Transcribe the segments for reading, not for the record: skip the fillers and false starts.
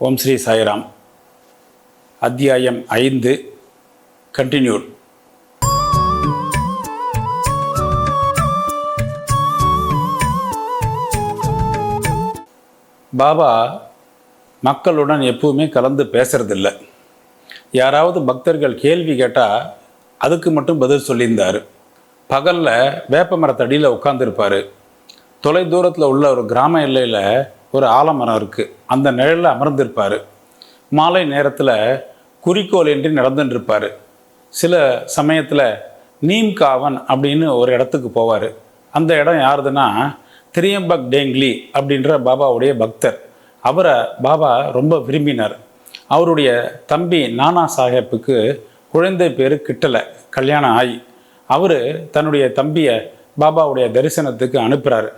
ஓம் ஸ்ரீ சாய்ராம். அத்தியாயம் 5 கண்டினியூட். பாபா மக்களுடன் எப்பவுமே கலந்து பேசுறதில்லை. யாராவது பக்தர்கள் கேள்வி கேட்டால் அதுக்கு மட்டும் பதில் சொல்லியிருந்தார். பகலில் வேப்ப மரத்தடியில் உட்காந்துருப்பார். தொலை தூரத்தில் உள்ள ஒரு கிராம எல்லையில் ஒரு ஆலமரம் இருக்குது, அந்த நிழலில் அமர்ந்திருப்பார். மாலை நேரத்தில் குறிக்கோள் இன்றி நடந்துட்டுருப்பார். சில சமயத்தில் நீம்காவன் அப்படின்னு ஒரு இடத்துக்கு போவார். அந்த இடம் யாருதுன்னா திரியம்பக் டேங்லி அப்படின்ற பாபாவுடைய பக்தர். அவரை பாபா ரொம்ப விரும்பினார். அவருடைய தம்பி நானா சாஹேப்புக்கு குழந்தை பேர் கிட்டலை, கல்யாணம் ஆகி. அவர் தன்னுடைய தம்பியை பாபாவுடைய தரிசனத்துக்கு அனுப்புகிறார்.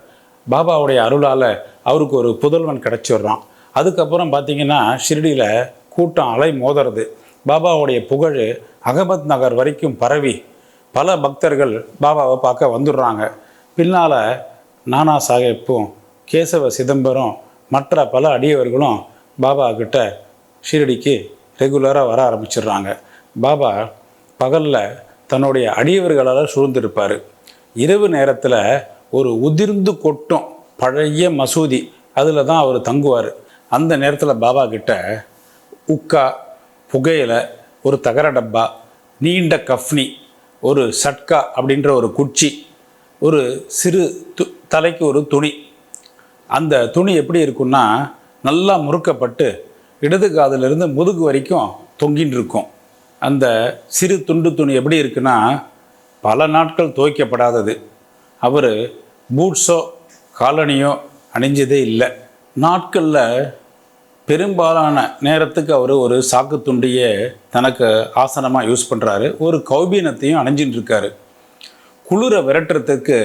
பாபாவுடைய அருளால் அவருக்கு ஒரு புதல்வன் கிடச்சிடுறான். அதுக்கப்புறம் பார்த்திங்கன்னா ஷிர்டியில் கூட்டம் அலை மோதுறது. பாபாவுடைய புகழ் அகமத் நகர் வரைக்கும் பரவி பல பக்தர்கள் பாபாவை பார்க்க வந்துடுறாங்க. பின்னால் நானா சாஹேப்பும் கேசவ சிதம்பரம் மற்ற பல அடியவர்களும் பாபா கிட்ட ஷிரடிக்கு ரெகுலராக வர ஆரம்பிச்சிடுறாங்க. பாபா பகலில் தன்னுடைய அடியவர்களால் சூழ்ந்திருப்பார். இரவு நேரத்தில் ஒரு உதிர்ந்து கொட்டும் பழைய மசூதி, அதில் தான் அவர் தங்குவார். அந்த நேரத்தில் பாபா கிட்ட உக்கா, புகையிலை, ஒரு தகர டப்பா, நீண்ட கஃப்னி, ஒரு சட்கா அப்படின்ற ஒரு குச்சி, ஒரு சிறு தலைக்கு ஒரு துணி. அந்த துணி எப்படி இருக்குன்னா நல்லா முறுக்கப்பட்டு இடது காதிலிருந்து முதுகு வரைக்கும் தொங்கின்னு இருக்கும். அந்த சிறு துண்டு துணி எப்படி இருக்குன்னா பல நாட்கள் துவைக்கப்படாதது. அவர் பூட்ஸோ காலனியோ அணிஞ்சதே இல்லை. நாட்களில் பெரும்பாலான நேரத்துக்கு அவர் ஒரு சாக்கு துண்டியை தனக்கு ஆசனமாக யூஸ் பண்ணுறாரு. ஒரு கௌபீனத்தையும் அணிஞ்சின்னு இருக்காரு. குளிரை விரட்டுறதுக்கு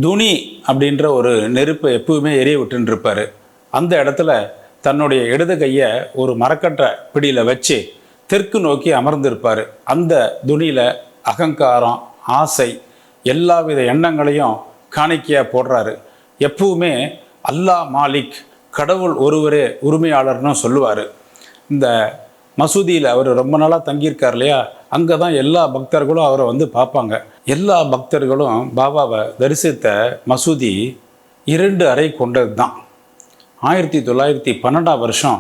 துணி அப்படின்ற ஒரு நெருப்பை எப்பவுமே எரிய விட்டுருப்பார். அந்த இடத்துல தன்னுடைய இடது கையை ஒரு மரக்கட்டை பிடியில் வச்சு தெற்கு நோக்கி அமர்ந்திருப்பார். அந்த துணியில் அகங்காரம், ஆசை, எல்லாவித எண்ணங்களையும் காணிக்கையாக போடுறாரு. எப்பவுமே அல்லாஹ் மாலிக், கடவுள் ஒருவரே உரிமையாளர்னு சொல்லுவார். இந்த மசூதியில் அவர் ரொம்ப நாளாக தங்கியிருக்கார் இல்லையா, அங்கே தான் எல்லா பக்தர்களும் அவரை வந்து பார்ப்பாங்க. எல்லா பக்தர்களும் பாபாவை தரிசித்த மசூதி 2 அறை கொண்டது தான். 1912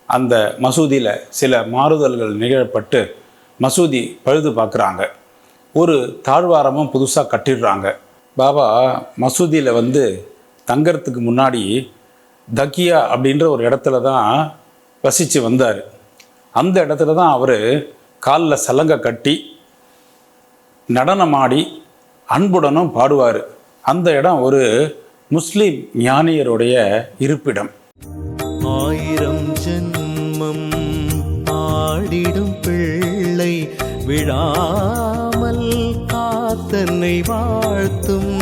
அந்த மசூதியில் சில மாறுதல்கள் நிகழப்பட்டு மசூதி பழுது பார்க்குறாங்க. ஒரு தாழ்வாரமும் புதுசாக கட்டிடுறாங்க. பாபா மசூதியில் வந்து தங்கறதுக்கு முன்னாடி தக்கியா அப்படின்ற ஒரு இடத்துல தான் வசித்து வந்தார். அந்த இடத்துல தான் அவர் காலில் சலங்கை கட்டி நடனமாடி அன்புடனும் பாடுவார். அந்த இடம் ஒரு முஸ்லீம் ஞானியருடைய இருப்பிடம். 1000 ஜென்மம் ஆடிடும் பிள்ளை விழாமல் காத்தன்னை வாழ்த்தும்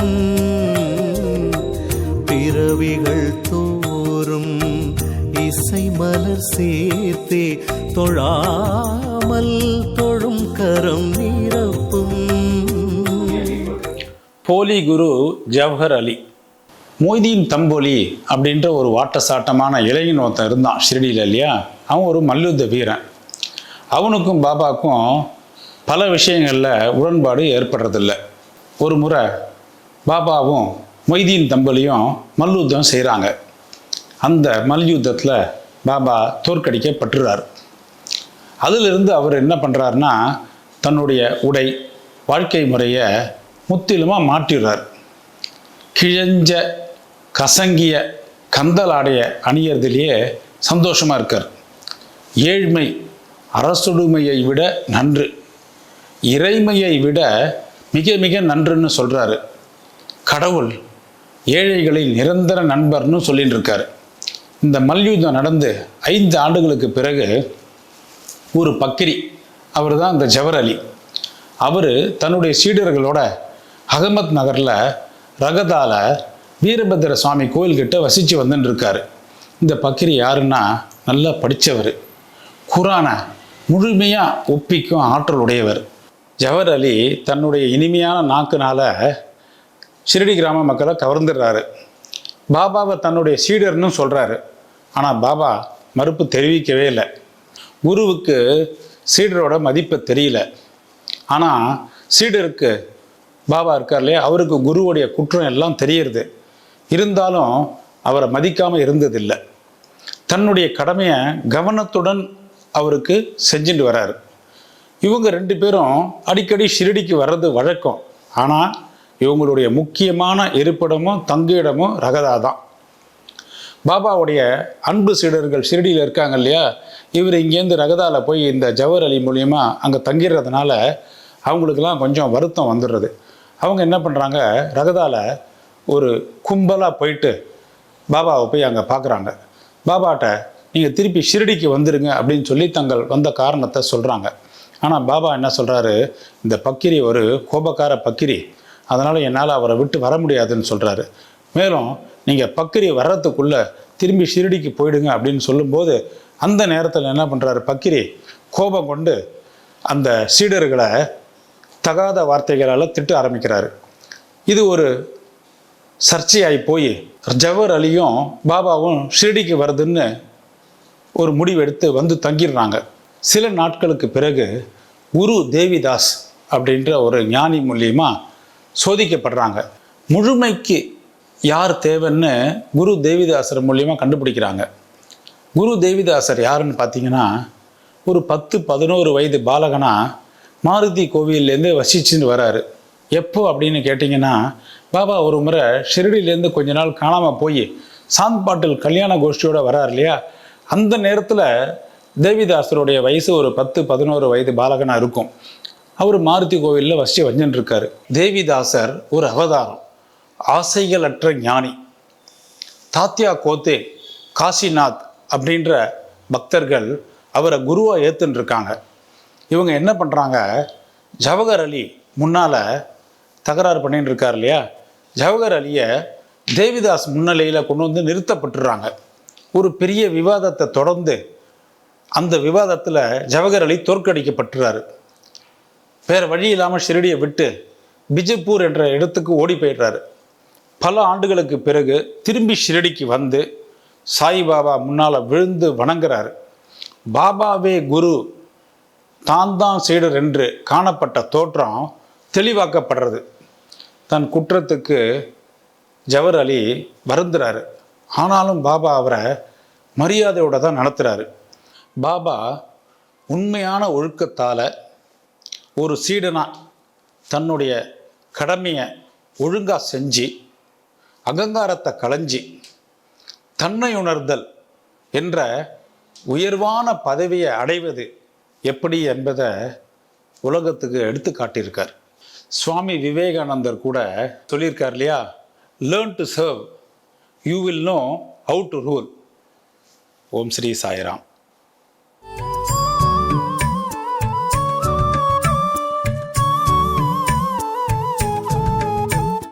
பிறவிகள் தோறும் இசை மலர் சேர்த்தே தொழாமல் தொழும் கரம் நிரப்பும். போலி குரு ஜவஹர் அலி மொய்தீன் தம்போலி அப்படின்ற ஒரு வாட்டசாட்டமான இளைஞன் ஒருத்தன் இருந்தான் ஷிரடியில் இல்லையா. அவன் ஒரு மல்யுத்த வீரன். அவனுக்கும் பாபாவுக்கும் பல விஷயங்களில் உடன்பாடு ஏற்படுறதில்லை. ஒரு முறை பாபாவும் மொய்தீன் தம்போலியும் மல்யுத்தம் செய்கிறாங்க. அந்த மல்யுத்தத்தில் பாபா தோற்கடிக்கப்பட்டுறார். அதிலிருந்து அவர் என்ன பண்ணுறாருன்னா தன்னுடைய உடை, வாழ்க்கை முறையை முற்றிலுமாக மாற்றிடுறார். கிழஞ்ச கசங்கிய கந்தலாடைய அணியறதுலேயே சந்தோஷமாக இருக்கார். ஏழ்மை அரசுடைமையை விட நன்று, இறைமையை விட மிக மிக நன்றுன்னு சொல்கிறாரு. கடவுள் ஏழைகளின் நிரந்தர நண்பர்னு சொல்லிட்டு இருக்கார். இந்த மல்யுத்தம் நடந்து 5 ஆண்டுகளுக்கு பிறகு ஒரு பக்கிரி, அவர் தான் இந்த ஜவஹர் அலி, அவர் தன்னுடைய சீடர்களோட அகமத் நகரில் ரகதால வீரபத்திர சுவாமி கோயில்கிட்ட வசித்து வந்துன்னு இருக்கார். இந்த பக்கிரி யாருன்னா நல்லா படித்தவர், குரானை முழுமையாக ஒப்பிக்கும் ஆற்றல் உடையவர். ஜவஹர் அலி தன்னுடைய இனிமையான நாக்குனால் ஷிரடி கிராம மக்களை கவர்ந்துடுறாரு. பாபாவை தன்னுடைய சீடர்னு சொல்கிறாரு. ஆனால் பாபா மறுப்பு தெரிவிக்கவே இல்லை. குருவுக்கு சீடரோட மதிப்பு தெரியல. ஆனால் சீடருக்கு பாபா இருக்கார் இல்லையா, அவருக்கு குருவுடைய குற்றம் எல்லாம் தெரியுது. இருந்தாலும் அவரை மதிக்காமல் இருந்ததில்லை. தன்னுடைய கடமையை கவனத்துடன் அவருக்கு செஞ்சுட்டு வர்றாரு. இவங்க 2 பேரும் அடிக்கடி ஷிரடிக்கு வர்றது வழக்கம். ஆனால் இவங்களுடைய முக்கியமான இருப்பிடமும் தங்குமிடமும் ரகதா தான். பாபாவுடைய அன்பு சீடர்கள் ஷிரடியில் இருக்காங்க இல்லையா, இவர் இங்கேருந்து ரகதாவில் போய் இந்த ஜவஹர் அலி மூலியமா அங்கே தங்கிடுறதுனால அவங்களுக்கெல்லாம் கொஞ்சம் வருத்தம் வந்துடுறது. அவங்க என்ன பண்ணுறாங்க, ரகதாவில் ஒரு கும்பலாக போயிட்டு பாபாவை போய் அங்கே பார்க்குறாங்க. பாபாட்ட நீங்கள் திருப்பி ஷிரடிக்கு வந்துடுங்க அப்படின்னு சொல்லி தங்கள் வந்த காரணத்தை சொல்கிறாங்க. ஆனால் பாபா என்ன சொல்கிறாரு, இந்த பக்கிரி ஒரு கோபக்கார பக்கிரி, அதனால் என்னால் அவரை விட்டு வர முடியாதுன்னு சொல்கிறாரு. மேலும் நீங்கள் பக்கிரி வர்றதுக்குள்ளே திரும்பி ஷிரடிக்கு போயிடுங்க அப்படின்னு சொல்லும்போது அந்த நேரத்தில் என்ன பண்ணுறாரு, பக்கிரி கோபம் கொண்டு அந்த சீடர்களை தகாத வார்த்தைகளால் திட்ட ஆரம்பிக்கிறாரு. இது ஒரு சர்ச்சையாகி போய் ஜவஹர் அலியும் பாபாவும் ஷிரடிக்கு வருதுன்னு ஒரு முடிவெடுத்து வந்து தங்கிடுறாங்க. சில நாட்களுக்கு பிறகு குரு தேவிதாஸ் அப்படின்ற ஒரு ஞானி மூலியமாக சோதிக்கப்படுறாங்க. முழுமைக்கு யார் தேவைன்னு குரு தேவிதாசர் மூலியமாக கண்டுபிடிக்கிறாங்க. குரு தேவிதாசர் யாருன்னு பார்த்தீங்கன்னா, ஒரு 10-11 வயது பாலகனா மாருதி கோவில்லேருந்து வசிச்சுன்னு வராரு. எப்போ அப்படின்னு கேட்டிங்கன்னா, பாபா ஒரு முறை ஷிரடியிலேருந்து கொஞ்ச நாள் காணாமல் போய் சாந்த் பாட்டில் கல்யாண கோஷ்டியோட வரார் இல்லையா, அந்த நேரத்தில் தேவிதாசருடைய வயசு ஒரு 10-11 வயது பாலகனாக இருக்கும். அவர் மாருதி கோவிலில் வசித்து வந்துட்டு இருக்காரு. தேவிதாசர் ஒரு அவதாரம், ஆசைகளற்ற ஞானி. தாத்யா கோத்தே, காசிநாத் அப்படின்ற பக்தர்கள் அவரை குருவாக ஏற்றுன்னு இருக்காங்க. இவங்க என்ன பண்ணுறாங்க, ஜவஹர் அலி முன்னால் தகராறு பண்ணிட்டு இருக்கார் இல்லையா, ஜவஹர் அலியை தேவிதாஸ் முன்னிலையில் கொண்டு வந்து நிறுத்தப்பட்டுறாங்க. ஒரு பெரிய விவாதத்தை தொடர்ந்து அந்த விவாதத்தில் ஜவஹர் அலி தோற்கடிக்கப்பட்டுறாரு. வேறு வழி இல்லாமல் ஷிரடியை விட்டு பிஜப்பூர் என்ற இடத்துக்கு ஓடி போயிடுறாரு. பல ஆண்டுகளுக்கு பிறகு திரும்பி ஷிரடிக்கு வந்து சாய்பாபா முன்னால் விழுந்து வணங்குறாரு. பாபாவே குரு, தான் தான் சீடர் என்று காணப்பட்ட தோற்றம் தெளிவாக்கப்படுறது. தன் குற்றத்துக்கு ஜவஹர் அலி வருந்துறாரு. ஆனாலும் பாபா அவரை மரியாதையோடு தான் நடத்துகிறாரு. பாபா உண்மையான ஒழுக்கத்தால் ஒரு சீடனா தன்னுடைய கடமையை ஒழுங்காக செஞ்சு அகங்காரத்தை களைஞ்சி தன்னை உணர்தல் என்ற உயர்வான பதவியை அடைவது எப்படி என்பதை உலகத்துக்கு எடுத்து காட்டியிருக்கார். சுவாமி விவேகானந்தர் கூட சொல்லியிருக்கார் இல்லையா, learn to serve, you will know how to rule. Om Sri Sairam.